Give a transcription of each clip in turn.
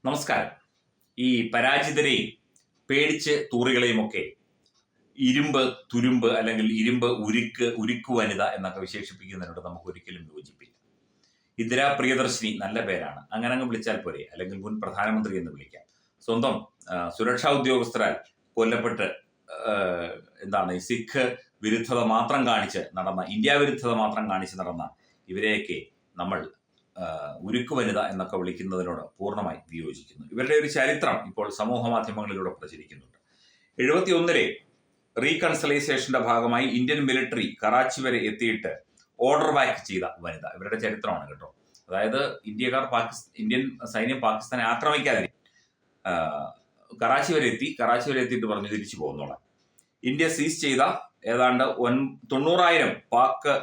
നമസ്കാരം. ഈ പരാജിതരെയും പേടിച്ച് തൂറികളെയുമൊക്കെ ഇരുമ്പ് തുരുമ്പ് അല്ലെങ്കിൽ ഇരുമ്പ് ഉരുക്ക് വനിത എന്നൊക്കെ വിശേഷിപ്പിക്കുന്നതിനോട് നമുക്ക് ഒരിക്കലും യോജിപ്പില്ല. ഇന്ദിരാ പ്രിയദർശിനി നല്ല പേരാണ്, അങ്ങനെ അങ്ങ് വിളിച്ചാൽ പോരെ, അല്ലെങ്കിൽ മുൻ പ്രധാനമന്ത്രി എന്ന് വിളിക്കാം. സ്വന്തം സുരക്ഷാ ഉദ്യോഗസ്ഥരാൽ കൊല്ലപ്പെട്ട് സിഖ് വിരുദ്ധത മാത്രം കാണിച്ച് നടന്ന, ഇന്ത്യ വിരുദ്ധത മാത്രം കാണിച്ച് നടന്ന ഇവരെയൊക്കെ നമ്മൾ ഉരുക്കു വനിത എന്നൊക്കെ വിളിക്കുന്നതിനോട് പൂർണ്ണമായി വിയോജിക്കുന്നു. ഇവരുടെ ഒരു ചരിത്രം ഇപ്പോൾ സമൂഹ മാധ്യമങ്ങളിലൂടെ പ്രചരിക്കുന്നുണ്ട്. 71-ലെ റീകൺസലൈസേഷന്റെ ഭാഗമായി ഇന്ത്യൻ മിലിറ്ററി കറാച്ചി വരെ എത്തിയിട്ട് ഓർഡർ ബാക്ക് ചെയ്ത വനിത. ഇവരുടെ ചരിത്രമാണ് കേട്ടോ. അതായത് ഇന്ത്യൻ സൈന്യം പാകിസ്ഥാനെ ആക്രമിക്കാതെ കറാച്ചി വരെ എത്തിയിട്ട് പറഞ്ഞു തിരിച്ചു പോകുന്നോളാം. ഇന്ത്യ സീസ് ചെയ്ത ഏതാണ്ട് 90,000 പാക്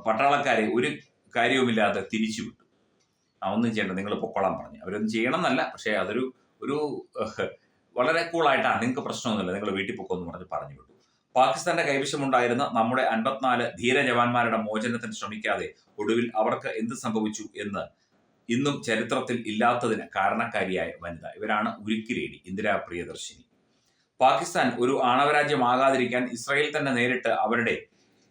പട്ടാളക്കാരെ ഒരു കാര്യവുമില്ലാതെ തിരിച്ചു വിട്ടു. ഒന്നും ചെയ്യേണ്ട, നിങ്ങൾ പൊക്കോളാൻ പറഞ്ഞു. അവരൊന്നും ചെയ്യണം എന്നല്ല, പക്ഷേ അതൊരു വളരെ കൂളായിട്ടാണ്, നിങ്ങൾക്ക് പ്രശ്നമൊന്നുമില്ല, നിങ്ങൾ വീട്ടിൽ പൊക്കോന്ന് പറഞ്ഞു വിട്ടു. പാകിസ്ഥാന്റെ കൈവശമുണ്ടായിരുന്ന നമ്മുടെ 54 ധീര ജവാന്മാരുടെ മോചനത്തിന് ശ്രമിക്കാതെ ഒടുവിൽ അവർക്ക് എന്ത് സംഭവിച്ചു എന്ന് ഇന്നും ചരിത്രത്തിൽ ഇല്ലാത്തതിന് കാരണക്കാരിയായ വനിത. ഇവരാണ് ഉരുക്ക് ലേഡി ഇന്ദിരാ പ്രിയദർശിനി. പാകിസ്ഥാൻ ഒരു ആണവരാജ്യമാകാതിരിക്കാൻ ഇസ്രായേൽ തന്നെ നേരിട്ട് അവരുടെ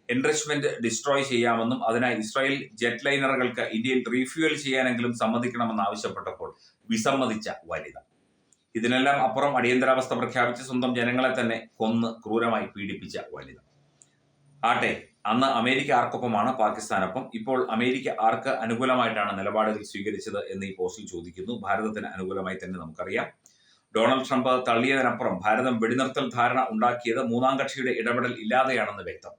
എൻറിച്ച്മെന്റ് ഡിസ്ട്രോയ് ചെയ്യാമെന്നും അതിനായി ഇസ്രായേൽ ജെറ്റ് ലൈനറുകൾക്ക് ഇന്ത്യയിൽ റീഫ്യൂവൽ ചെയ്യാനെങ്കിലും സമ്മതിക്കണമെന്ന് ആവശ്യപ്പെട്ടപ്പോൾ വിസമ്മതിച്ച വനിത. ഇതിനെല്ലാം അപ്പുറം അടിയന്തരാവസ്ഥ പ്രഖ്യാപിച്ച് സ്വന്തം ജനങ്ങളെ തന്നെ കൊന്ന് ക്രൂരമായി പീഡിപ്പിച്ച വനിത. ആട്ടെ, അന്ന് അമേരിക്ക ആർക്കൊപ്പമാണ് പാകിസ്ഥാനൊപ്പം? ഇപ്പോൾ അമേരിക്ക ആർക്ക് അനുകൂലമായിട്ടാണ് നിലപാടുകൾ സ്വീകരിച്ചത് എന്ന് ഈ പോസ്റ്റിൽ ചോദിക്കുന്നു. ഭാരതത്തിന് അനുകൂലമായി തന്നെ നമുക്കറിയാം. ഡൊണാൾഡ് ട്രംപ് തള്ളിയതിനപ്പുറം ഭാരതം വെടിനിർത്തൽ ധാരണ ഉണ്ടാക്കിയത് മൂന്നാം കക്ഷിയുടെ ഇടപെടൽ ഇല്ലാതെയാണെന്ന് വ്യക്തം.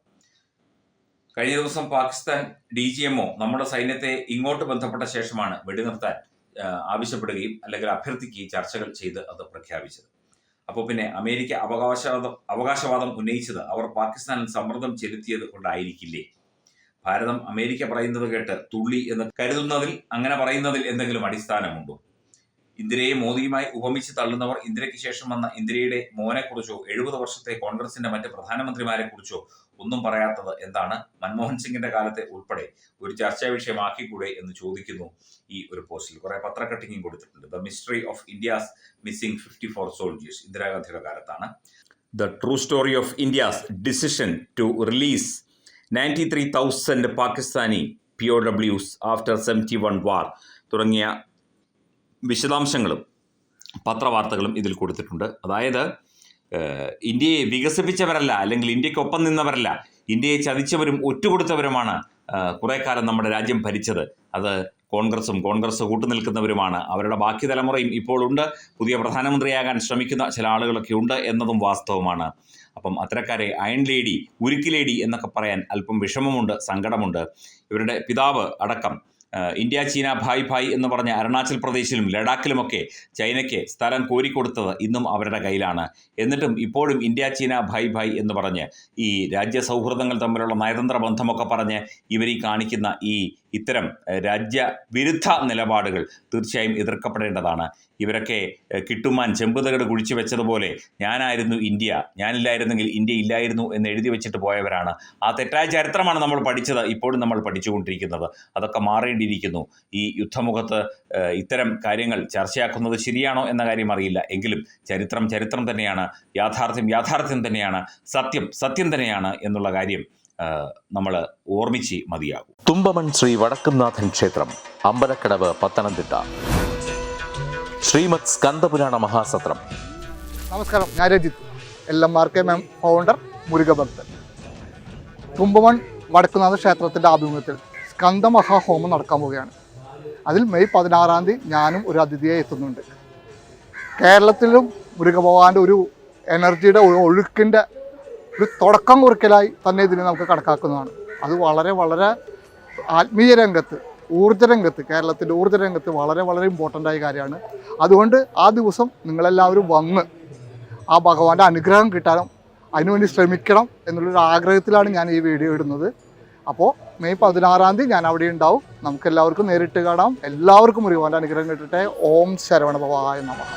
കഴിഞ്ഞ ദിവസം പാകിസ്ഥാൻ DGMO നമ്മുടെ സൈന്യത്തെ ഇങ്ങോട്ട് ബന്ധപ്പെട്ട ശേഷമാണ് വെടിനിർത്താൻ ആവശ്യപ്പെടുകയും അല്ലെങ്കിൽ അഭ്യർത്ഥിക്കുകയും ചർച്ചകൾ ചെയ്ത് അത് പ്രഖ്യാപിച്ചത്. അപ്പോൾ പിന്നെ അമേരിക്ക അവകാശവാദം ഉന്നയിച്ചത് അവർ പാകിസ്ഥാനിൽ സമ്മർദ്ദം ചെലുത്തിയത് കൊണ്ടായിരിക്കില്ലേ? ഭാരതം അമേരിക്ക പറയുന്നത് കേട്ട് തുള്ളി എന്ന് കരുതുന്നതിൽ, അങ്ങനെ പറയുന്നതിൽ എന്തെങ്കിലും അടിസ്ഥാനമുണ്ടോ? ഇന്ദിരയെ മോദിയുമായി ഉപമിച്ച് തള്ളുന്നവർ ഇന്ദിരയ്ക്ക് ശേഷം വന്ന ഇന്ദിരയുടെ മോനെക്കുറിച്ചോ 70 വർഷത്തെ കോൺഗ്രസിന്റെ മറ്റ് പ്രധാനമന്ത്രിമാരെ കുറിച്ചോ ഒന്നും പറയാത്തത് എന്താണ്? മൻമോഹൻ സിംഗിന്റെ കാലത്തെ ഉൾപ്പെടെ ഒരു ചർച്ചാ വിഷയമാക്കിക്കൂടെ എന്ന് ചോദിക്കുന്നു ഈ ഒരു പോസ്റ്റിൽ. കുറെ പത്രക്കട്ടിങ്ങും കൊടുത്തിട്ടുണ്ട്. The mystery of India's missing 54 soldiers. ഇന്ദിരാഗാന്ധിയുടെ കാലത്താണ്. The true story of India's decision to release 93,000 Pakistani POWs after 71 war തുടങ്ങിയ വിശദാംശങ്ങളും പത്രവാർത്തകളും ഇതിൽ കൊടുത്തിട്ടുണ്ട്. അതായത് ഇന്ത്യയെ വികസിപ്പിച്ചവരല്ല, അല്ലെങ്കിൽ ഇന്ത്യക്കൊപ്പം നിന്നവരല്ല, ഇന്ത്യയെ ചതിച്ചവരും ഒറ്റുകൊടുത്തവരുമാണ് കുറെ കാലം നമ്മുടെ രാജ്യം ഭരിച്ചത്. അത് കോൺഗ്രസ് കൂട്ടുനിൽക്കുന്നവരുമാണ്. അവരുടെ ബാക്കി തലമുറയും ഇപ്പോൾ ഉണ്ട്. പുതിയ പ്രധാനമന്ത്രിയാകാൻ ശ്രമിക്കുന്ന ചില ആളുകളൊക്കെ ഉണ്ട് എന്നതും വാസ്തവമാണ്. അപ്പം അത്തരക്കാരെ അയൺ ലേഡി, ഉരുക്ക് ലേഡി എന്നൊക്കെ പറയാൻ അല്പം വിഷമമുണ്ട്, സങ്കടമുണ്ട്. ഇവരുടെ പിതാവ് അടക്കം ഇന്ത്യ ചീന ഭായ് എന്ന് പറഞ്ഞ അരുണാചൽ പ്രദേശിലും ലഡാക്കിലുമൊക്കെ ചൈനയ്ക്ക് സ്ഥലം കോരിക്കൊടുത്തത് ഇന്നും അവരുടെ കയ്യിലാണ്. എന്നിട്ടും ഇപ്പോഴും ഇന്ത്യ ചീന ഭായ് എന്ന് പറഞ്ഞ് ഈ രാജ്യ സൗഹൃദങ്ങൾ തമ്മിലുള്ള നയതന്ത്ര ബന്ധമൊക്കെ പറഞ്ഞ് ഇവരീ കാണിക്കുന്ന ഇത്തരം രാജ്യവിരുദ്ധ നിലപാടുകൾ തീർച്ചയായും എതിർക്കപ്പെടേണ്ടതാണ്. ഇവരൊക്കെ കിട്ടുമാൻ ചെമ്പുതകട് കുഴിച്ചു വെച്ചതുപോലെ ഞാനായിരുന്നു ഇന്ത്യ, ഞാനില്ലായിരുന്നെങ്കിൽ ഇന്ത്യ ഇല്ലായിരുന്നു എന്ന് എഴുതി വെച്ചിട്ട് പോയവരാണ്. ആ തെറ്റായ ചരിത്രമാണ് നമ്മൾ പഠിച്ചത്, ഇപ്പോഴും നമ്മൾ പഠിച്ചുകൊണ്ടിരിക്കുന്നത്. അതൊക്കെ മാറേണ്ടിയിരിക്കുന്നു. ഈ യുദ്ധമുഖത്ത് ഇത്തരം കാര്യങ്ങൾ ചർച്ചയാക്കുന്നത് ശരിയാണോ എന്ന കാര്യം അറിയില്ല. എങ്കിലും ചരിത്രം തന്നെയാണ്, യാഥാർത്ഥ്യം തന്നെയാണ്, സത്യം തന്നെയാണ് എന്നുള്ള കാര്യം നമ്മൾ ഓർമ്മിച്ച് മതിയാകും. തുമ്പമൺ ശ്രീ വടക്കുംനാഥൻ ക്ഷേത്രം, അമ്പലക്കടവ്, പത്തനംതിട്ട. ശ്രീമദ് സ്കന്ദപുരാണ മഹാസത്രം. നമസ്കാരം, ഞാൻ രജിത്ത്, LMRK ഫൗണ്ടർ, മുരുകഭക്തൻ. തുമ്പമൺ വടക്കുംനാഥ ക്ഷേത്രത്തിൻ്റെ ആഭിമുഖ്യത്തിൽ സ്കന്ദ മഹാഹോമം നടക്കാൻ പോവുകയാണ്. അതിൽ മെയ് 16-ാം തീയതി ഞാനും ഒരു അതിഥിയായി എത്തുന്നുണ്ട്. കേരളത്തിലും മുരുകഭഗവാന്റെ ഒരു എനർജിയുടെ ഒഴുക്കിൻ്റെ ഒരു തുടക്കം കുറിക്കലായി തന്നെ ഇതിനെ നമുക്ക് കണക്കാക്കുന്നതാണ്. അത് വളരെ ആത്മീയ രംഗത്ത്, ഊർജ്ജരംഗത്ത്, കേരളത്തിൻ്റെ ഊർജ്ജരംഗത്ത് വളരെ ഇമ്പോർട്ടൻ്റായ കാര്യമാണ്. അതുകൊണ്ട് ആ ദിവസം നിങ്ങളെല്ലാവരും വന്ന് ആ ഭഗവാന്റെ അനുഗ്രഹം കിട്ടാനും അതിനുവേണ്ടി ശ്രമിക്കണം എന്നുള്ളൊരു ആഗ്രഹത്തിലാണ് ഞാൻ ഈ വീഡിയോ ഇടുന്നത്. അപ്പോൾ മെയ് 16-ാം തീയതി ഞാൻ അവിടെ ഉണ്ടാവും. നമുക്കെല്ലാവർക്കും നേരിട്ട് കാണാം. എല്ലാവർക്കും മുരുകന്റെ അനുഗ്രഹം കിട്ടട്ടെ. ഓം ശരവണ ഭവായ നമഃ.